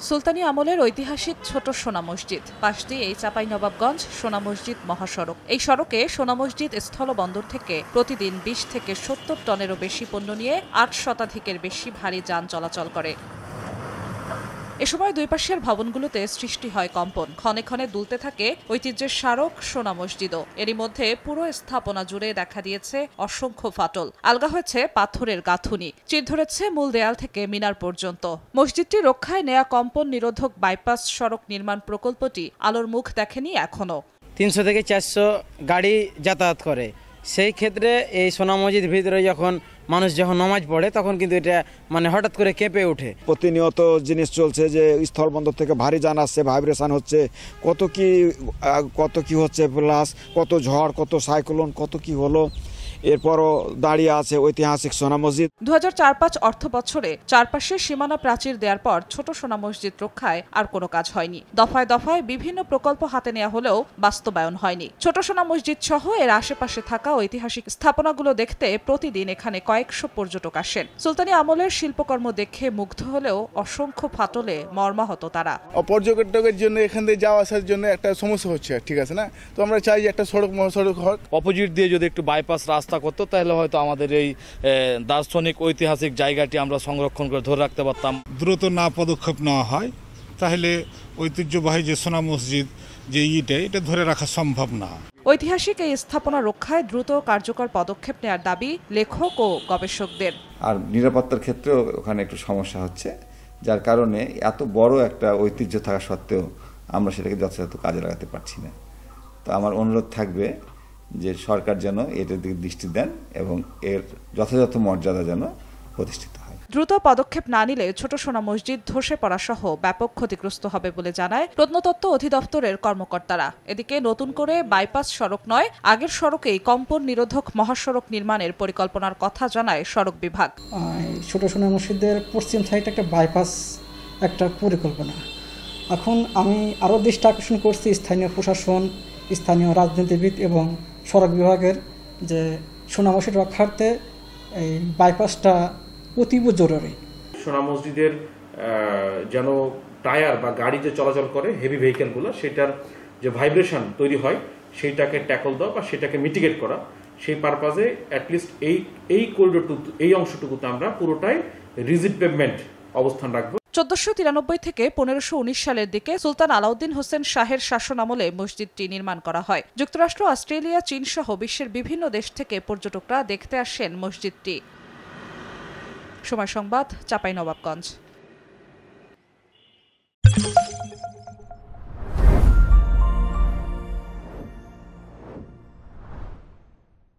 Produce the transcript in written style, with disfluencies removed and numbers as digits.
সুলতানি আমলের ঐতিহাসিক ছোট সোনা মসজিদ, পাশ দিয়ে চাঁপাইনবাবগঞ্জ সোনা মসজিদ মহাসড়ক। এই সড়কে সোনা মসজিদ স্থলবন্দর থেকে প্রতিদিন ২০ থেকে ৭০ টনেরও বেশি পণ্য নিয়ে ৮ শতাধিকের বেশি ভারী যান চলাচল করে। এ সময় দুই পাশের ভবনগুলোতে সৃষ্টি হয় কম্পন, ক্ষণে ক্ষণে দুলতে থাকে ঐতিহ্যের স্মারক সোনা মসজিদও। এরই মধ্যে পুরো স্থাপনা জুড়ে দেখা দিয়েছে অসংখ্য ফাটল, আলগা হয়েছে পাথরের গাঁথুনি, চির ধরেছে মূল দেয়াল থেকে মিনার পর্যন্ত। মসজিদটি রক্ষায় নেয়া কম্পন নিরোধক বাইপাস সড়ক নির্মাণ প্রকল্পটি আলোর মুখ দেখেনি এখনো। ৩০০ থেকে ৪০০ গাড়ি যাতায়াত করে, সেই ক্ষেত্রে এই সোনা মসজিদের ভিতরে যখন মানুষ যখন নামাজ পড়ে তখন কিন্তু এটা হঠাৎ করে কেঁপে ওঠে। প্রতিনিয়ত জিনিস চলছে যে স্থলবন্দর থেকে ভারী যান আসছে, ভাইব্রেশন হচ্ছে, কত কি হচ্ছে, প্লাস কত ঝড়, কত সাইক্লোন, কত কি হলো। এরপরও দাঁড়িয়ে আছে ঐতিহাসিক সোনা মসজিদ। ২০০৪-৫ অর্থ বছরে চারপাশে সীমানা প্রাচীর দেওয়ার পর ছোট সোনা মসজিদ রক্ষায় আর কোনো কাজ হয়নি। দফায় দফায় বিভিন্ন প্রকল্প হাতে নেওয়া হলেও বাস্তবায়ন হয়নি। ছোট সোনা মসজিদ সহ এর আশেপাশে থাকা ঐতিহাসিক স্থাপনাগুলো দেখতে প্রতিদিন এখানে কয়েকশো পর্যটক আসেন। সুলতানি আমলের শিল্পকর্ম দেখে মুগ্ধ হলেও অসংখ্য ফাটলে মর্মাহত তারা। পর্যটকের জন্য এখান থেকে যাওয়া আসার জন্য একটা সমস্যা হচ্ছে, ঠিক আছে না? তো আমরা চাই যে একটা সড়ক মহাসড়ক হোক। অপোজিট দিয়ে যদি একটু বাইপাস রাস্তা করতো তাহলে হয়তো আমাদের এই দার্শনিক ঐতিহাসিক জায়গাটি আমরা সংরক্ষণ করে ধরে রাখতে পারতাম। দ্রুত না পদক্ষেপ নেওয়া হয় তাহলে ঐতিহ্যবাহী যে সোনা মসজিদ যে এটা ধরে রাখা সম্ভব না। ঐতিহাসিক এই স্থাপনা রক্ষায় দ্রুত কার্যকর পদক্ষেপ নেওয়ার দাবি লেখক ও গবেষকদের। আর নিরাপত্তার ক্ষেত্রেও ওখানে একটু সমস্যা হচ্ছে, যার কারণে এত বড় একটা ঐতিহ্য থাকা সত্ত্বেও আমরা সেটাকে যথাযথ কাজে লাগাতে পারছি না। তো আমার অনুরোধ থাকবে যে সরকার যেন এটার দিকে দৃষ্টি দেন এবং এর যথাযথ মর্যাদা যেন প্রতিষ্ঠিত হয়। দ্রুত পদক্ষেপ না নিলে ছোট সোনা মসজিদ ধসে পড়া সহ ব্যাপক ক্ষতিগ্রস্ত হবে বলে জানায় প্রত্নতত্ত্ব অধিদপ্তরের কর্মকর্তারা। এদিকে নতুন করে বাইপাস সড়ক নয়, আগের সড়কেই কম্পন নিরোধক মহাসড়ক নির্মাণের পরিকল্পনার কথা জানায় সড়ক বিভাগ। ছোট সোনা মসজিদের পশ্চিম সাইডে একটা বাইপাস একটা পরিকল্পনা। এখন আমি আরও দৃষ্টি আকর্ষণ করছি স্থানীয় প্রশাসন, স্থানীয় রাজনীতিবিদ এবং সড়ক বিভাগের, যে সোনা মসজিদ রক্ষার্থে এই বাইপাসটা অতীব জরুরি। সোনা মসজিদের যেন টায়ার বা গাড়ি যে চলাচল করে হেভি ভেহিকেলগুলো, সেটার যে ভাইব্রেশন তৈরি হয় সেইটাকে ট্যাকল দেওয়া বা সেটাকে মিটিগেট করা, সেই পারপাজে অ্যাটলিস্ট এই করিডোরটুকু, এই অংশটুকুতে আমরা পুরোটাই রিজিড পেভমেন্ট অবস্থান রাখবো। ১৪৯৩ থেকে ১৫১৯ সালের দিকে সুলতান আলাউদ্দিন হোসেন শাহের শাসনামলে মসজিদটি নির্মাণ করা হয়। যুক্তরাষ্ট্র, অস্ট্রেলিয়া, চীন সহ বিশ্বের বিভিন্ন দেশ থেকে পর্যটকরা দেখতে আসেন মসজিদটি। সময় সংবাদ, চাঁপাইনবাবগঞ্জ।